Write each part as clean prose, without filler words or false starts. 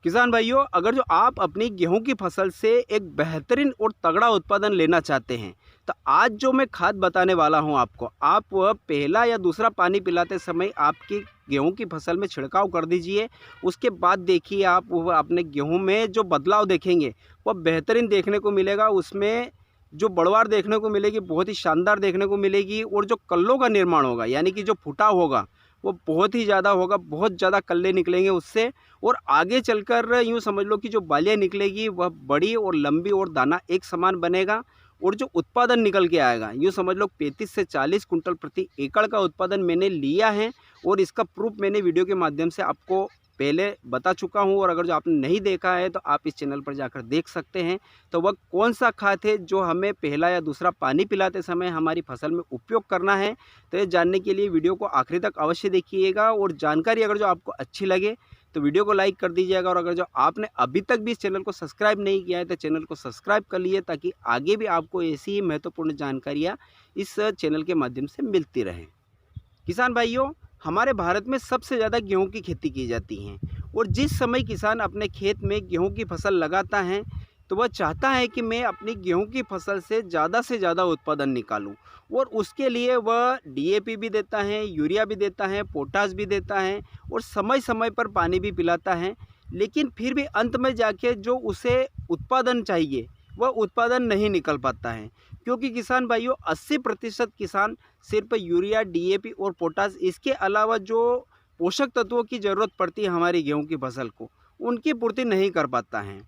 किसान भाइयों, अगर जो आप अपनी गेहूं की फसल से एक बेहतरीन और तगड़ा उत्पादन लेना चाहते हैं तो आज जो मैं खाद बताने वाला हूं आपको, आप वह पहला या दूसरा पानी पिलाते समय आपकी गेहूं की फसल में छिड़काव कर दीजिए। उसके बाद देखिए आप वह अपने गेहूं में जो बदलाव देखेंगे वह बेहतरीन देखने को मिलेगा। उसमें जो बढ़वार देखने को मिलेगी बहुत ही शानदार देखने को मिलेगी, और जो कल्लों का निर्माण होगा यानी कि जो फुटाव होगा वो बहुत ही ज़्यादा होगा, बहुत ज़्यादा कल्ले निकलेंगे उससे। और आगे चलकर यूँ समझ लो कि जो बालियाँ निकलेगी वह बड़ी और लंबी और दाना एक समान बनेगा, और जो उत्पादन निकल के आएगा यूँ समझ लो 35 से 40 कुंटल प्रति एकड़ का उत्पादन मैंने लिया है। और इसका प्रूफ मैंने वीडियो के माध्यम से आपको पहले बता चुका हूँ, और अगर जो आपने नहीं देखा है तो आप इस चैनल पर जाकर देख सकते हैं। तो वह कौन सा खाद है जो हमें पहला या दूसरा पानी पिलाते समय हमारी फसल में उपयोग करना है, तो ये जानने के लिए वीडियो को आखिरी तक अवश्य देखिएगा। और जानकारी अगर जो आपको अच्छी लगे तो वीडियो को लाइक कर दीजिएगा, और अगर जो आपने अभी तक भी इस चैनल को सब्सक्राइब नहीं किया है तो चैनल को सब्सक्राइब कर लीजिए, ताकि आगे भी आपको ऐसी ही महत्वपूर्ण जानकारियाँ इस चैनल के माध्यम से मिलती रहें। किसान भाइयों, हमारे भारत में सबसे ज़्यादा गेहूं की खेती की जाती है, और जिस समय किसान अपने खेत में गेहूं की फसल लगाता है तो वह चाहता है कि मैं अपनी गेहूं की फसल से ज़्यादा उत्पादन निकालूं, और उसके लिए वह डीएपी भी देता है, यूरिया भी देता है, पोटास भी देता है, और समय समय पर पानी भी पिलाता है। लेकिन फिर भी अंत में जाके जो उसे उत्पादन चाहिए वह उत्पादन नहीं निकल पाता है, क्योंकि किसान भाइयों 80% किसान सिर्फ यूरिया, डीएपी और पोटास, इसके अलावा जो पोषक तत्वों की ज़रूरत पड़ती है हमारी गेहूं की फसल को, उनकी पूर्ति नहीं कर पाता है।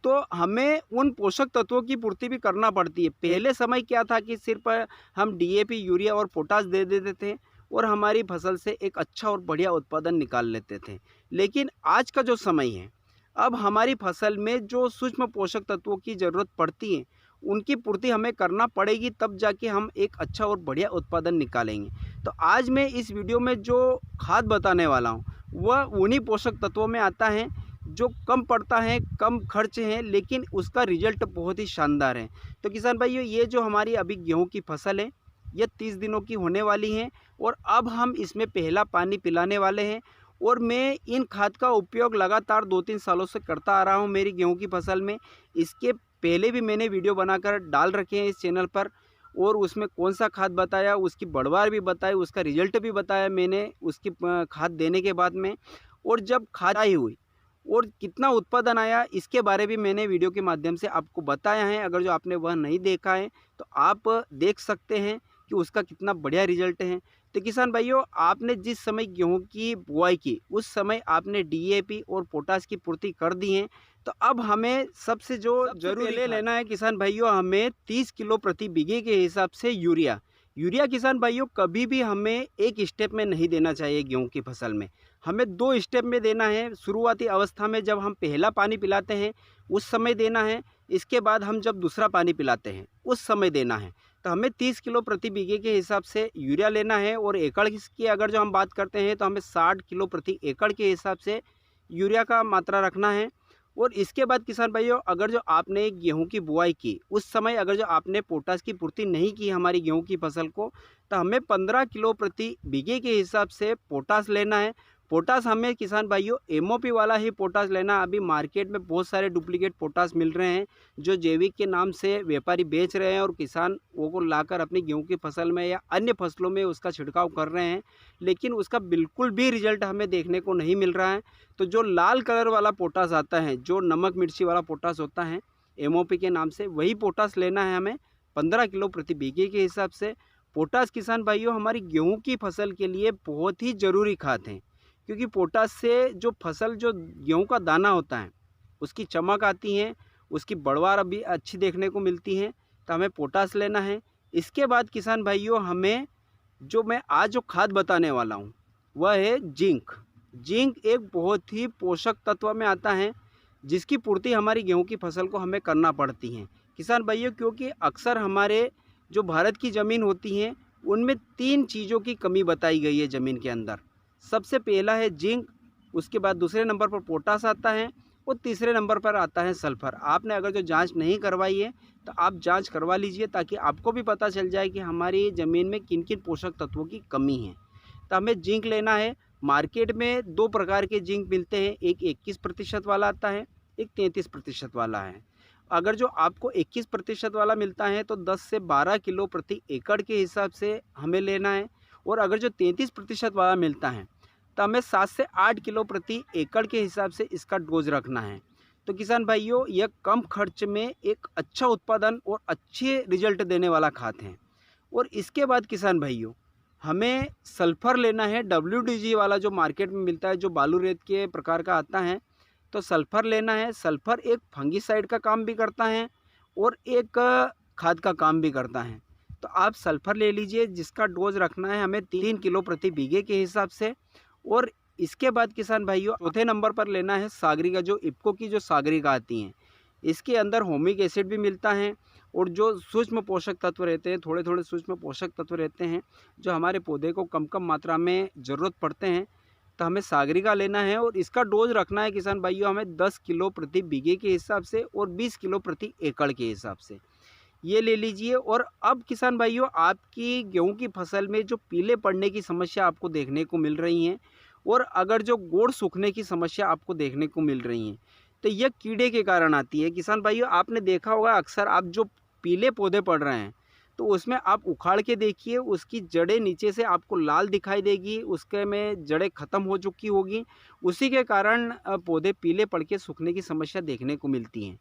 तो हमें उन पोषक तत्वों की पूर्ति भी करना पड़ती है। पहले समय क्या था कि सिर्फ हम डीएपी, यूरिया और पोटास दे देते थे और हमारी फसल से एक अच्छा और बढ़िया उत्पादन निकाल लेते थे। लेकिन आज का जो समय है, अब हमारी फसल में जो सूक्ष्म पोषक तत्वों की ज़रूरत पड़ती है उनकी पूर्ति हमें करना पड़ेगी, तब जाके हम एक अच्छा और बढ़िया उत्पादन निकालेंगे। तो आज मैं इस वीडियो में जो खाद बताने वाला हूँ वह उन्हीं पोषक तत्वों में आता है जो कम पड़ता है, कम खर्च है, लेकिन उसका रिजल्ट बहुत ही शानदार है। तो किसान भाइयों, ये जो हमारी अभी गेहूं की फसल है ये 30 दिनों की होने वाली है, और अब हम इसमें पहला पानी पिलाने वाले हैं। और मैं इन खाद का उपयोग लगातार 2-3 सालों से करता आ रहा हूं मेरी गेहूं की फसल में। इसके पहले भी मैंने वीडियो बनाकर डाल रखे हैं इस चैनल पर, और उसमें कौन सा खाद बताया, उसकी बढ़वार भी बताई, उसका रिजल्ट भी बताया मैंने उसकी खाद देने के बाद में। और जब खाद आई हुई और कितना उत्पादन आया इसके बारे भी मैंने वीडियो के माध्यम से आपको बताया है। अगर जो आपने वह नहीं देखा है तो आप देख सकते हैं कि उसका कितना बढ़िया रिजल्ट है। तो किसान भाइयों, आपने जिस समय गेहूं की बुआई की उस समय आपने डीएपी और पोटास की पूर्ति कर दी है। तो अब हमें सबसे जरूरी लेना है किसान भाइयों, हमें 30 किलो प्रति बीघे के हिसाब से यूरिया। यूरिया किसान भाइयों कभी भी हमें एक स्टेप में नहीं देना चाहिए गेहूं की फसल में, हमें 2 स्टेप में देना है। शुरुआती अवस्था में जब हम पहला पानी पिलाते हैं उस समय देना है, इसके बाद हम जब दूसरा पानी पिलाते हैं उस समय देना है। तो हमें 30 किलो प्रति बीघे के हिसाब से यूरिया लेना है, और एकड़ की अगर जो हम बात करते हैं तो हमें 60 किलो प्रति एकड़ के हिसाब से यूरिया का मात्रा रखना है। और इसके बाद किसान भाइयों, अगर जो आपने गेहूं की बुआई की उस समय अगर जो आपने पोटास की पूर्ति नहीं की हमारी गेहूं की फसल को, तो हमें 15 किलो प्रति बीघे के हिसाब से पोटास लेना है। पोटास हमें किसान भाइयों एमओपी वाला ही पोटास लेना। अभी मार्केट में बहुत सारे डुप्लीकेट पोटास मिल रहे हैं जो जैविक के नाम से व्यापारी बेच रहे हैं, और किसान वो को लाकर अपनी गेहूं की फसल में या अन्य फसलों में उसका छिड़काव कर रहे हैं, लेकिन उसका बिल्कुल भी रिजल्ट हमें देखने को नहीं मिल रहा है। तो जो लाल कलर वाला पोटास आता है, जो नमक मिर्ची वाला पोटास होता है एमओपी के नाम से, वही पोटास लेना है हमें 15 किलो प्रति बीघे के हिसाब से। पोटास किसान भाइयों हमारी गेहूं की फसल के लिए बहुत ही ज़रूरी खाद है, क्योंकि पोटास से जो फसल, जो गेहूं का दाना होता है उसकी चमक आती है, उसकी बढ़वार अभी अच्छी देखने को मिलती है। तो हमें पोटास लेना है। इसके बाद किसान भाइयों, हमें जो मैं आज जो खाद बताने वाला हूँ वह है जिंक। जिंक एक बहुत ही पोषक तत्व में आता है जिसकी पूर्ति हमारी गेहूं की फसल को हमें करना पड़ती है किसान भाइयों, क्योंकि अक्सर हमारे जो भारत की ज़मीन होती हैं उनमें 3 चीज़ों की कमी बताई गई है ज़मीन के अंदर। सबसे पहला है जिंक, उसके बाद दूसरे नंबर पर पोटास आता है, और तीसरे नंबर पर आता है सल्फर। आपने अगर जो जांच नहीं करवाई है तो आप जांच करवा लीजिए, ताकि आपको भी पता चल जाए कि हमारी ज़मीन में किन किन पोषक तत्वों की कमी है। तो हमें जिंक लेना है। मार्केट में 2 प्रकार के जिंक मिलते हैं, एक 21% वाला आता है, एक 33% वाला है। अगर जो आपको 21% वाला मिलता है तो 10 से 12 किलो प्रति एकड़ के हिसाब से हमें लेना है, और अगर जो 33% वाला मिलता है तो हमें 7 से 8 किलो प्रति एकड़ के हिसाब से इसका डोज रखना है। तो किसान भाइयों, यह कम खर्च में एक अच्छा उत्पादन और अच्छे रिजल्ट देने वाला खाद है। और इसके बाद किसान भाइयों, हमें सल्फ़र लेना है, WDG वाला जो मार्केट में मिलता है, जो बालू रेत के प्रकार का आता है, तो सल्फ़र लेना है। सल्फ़र एक फंगिसाइड का काम भी करता है और एक खाद का काम भी करता है। तो आप सल्फ़र ले लीजिए, जिसका डोज रखना है हमें 3 किलो प्रति बीघे के हिसाब से। और इसके बाद किसान भाइयों, चौथे नंबर पर लेना है सागरिका, जो इफ़को की जो सागरिका आती हैं। इसके अंदर होमिक एसिड भी मिलता है, और जो सूक्ष्म पोषक तत्व रहते हैं, थोड़े थोड़े सूक्ष्म पोषक तत्व रहते हैं जो हमारे पौधे को कम कम मात्रा में ज़रूरत पड़ते हैं, तो हमें सागरिका लेना है। और इसका डोज रखना है किसान भाइयों हमें 10 किलो प्रति बीघे के हिसाब से और 20 किलो प्रति एकड़ के हिसाब से, ये ले लीजिए। और अब किसान भाइयों, आपकी गेहूं की फसल में जो पीले पड़ने की समस्या आपको देखने को मिल रही है, और अगर जो गोड़ सूखने की समस्या आपको देखने को मिल रही है, तो यह कीड़े के कारण आती है। किसान भाइयों, आपने देखा होगा अक्सर, आप जो पीले पौधे पड़ रहे हैं तो उसमें आप उखाड़ के देखिए, उसकी जड़ें नीचे से आपको लाल दिखाई देगी, उसके में जड़ें ख़त्म हो चुकी होगी, उसी के कारण पौधे पीले पड़ के सूखने की समस्या देखने को मिलती हैं।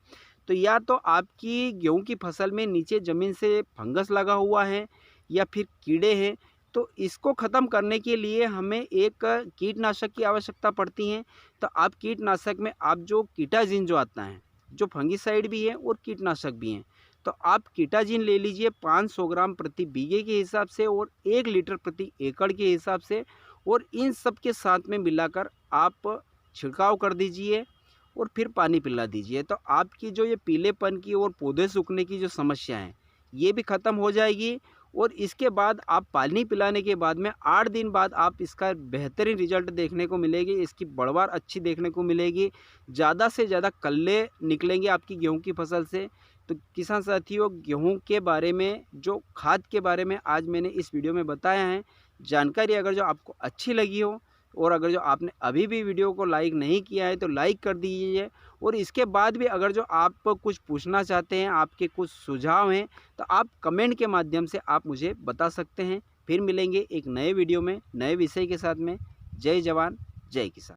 तो या तो आपकी गेहूं की फसल में नीचे ज़मीन से फंगस लगा हुआ है या फिर कीड़े हैं, तो इसको ख़त्म करने के लिए हमें एक कीटनाशक की आवश्यकता पड़ती है। तो आप कीटनाशक में आप जो कीटाजिन जो आता है, जो फंगिसाइड भी है और कीटनाशक भी हैं, तो आप कीटाजिन ले लीजिए 500 ग्राम प्रति बीघे के हिसाब से और 1 लीटर प्रति एकड़ के हिसाब से, और इन सब के साथ में मिलाकर आप छिड़काव कर दीजिए और फिर पानी पिला दीजिए। तो आपकी जो ये पीलेपन की और पौधे सूखने की जो समस्या है, ये भी ख़त्म हो जाएगी। और इसके बाद आप पानी पिलाने के बाद में 8 दिन बाद आप इसका बेहतरीन रिजल्ट देखने को मिलेगी, इसकी बढ़वार अच्छी देखने को मिलेगी, ज़्यादा से ज़्यादा कल्ले निकलेंगे आपकी गेहूं की फसल से। तो किसान साथियों, गेहूं के बारे में, जो खाद के बारे में आज मैंने इस वीडियो में बताया है, जानकारी अगर जो आपको अच्छी लगी हो, और अगर जो आपने अभी भी वीडियो को लाइक नहीं किया है तो लाइक कर दीजिए। और इसके बाद भी अगर जो आप कुछ पूछना चाहते हैं, आपके कुछ सुझाव हैं, तो आप कमेंट के माध्यम से आप मुझे बता सकते हैं। फिर मिलेंगे एक नए वीडियो में नए विषय के साथ में। जय जवान, जय किसान।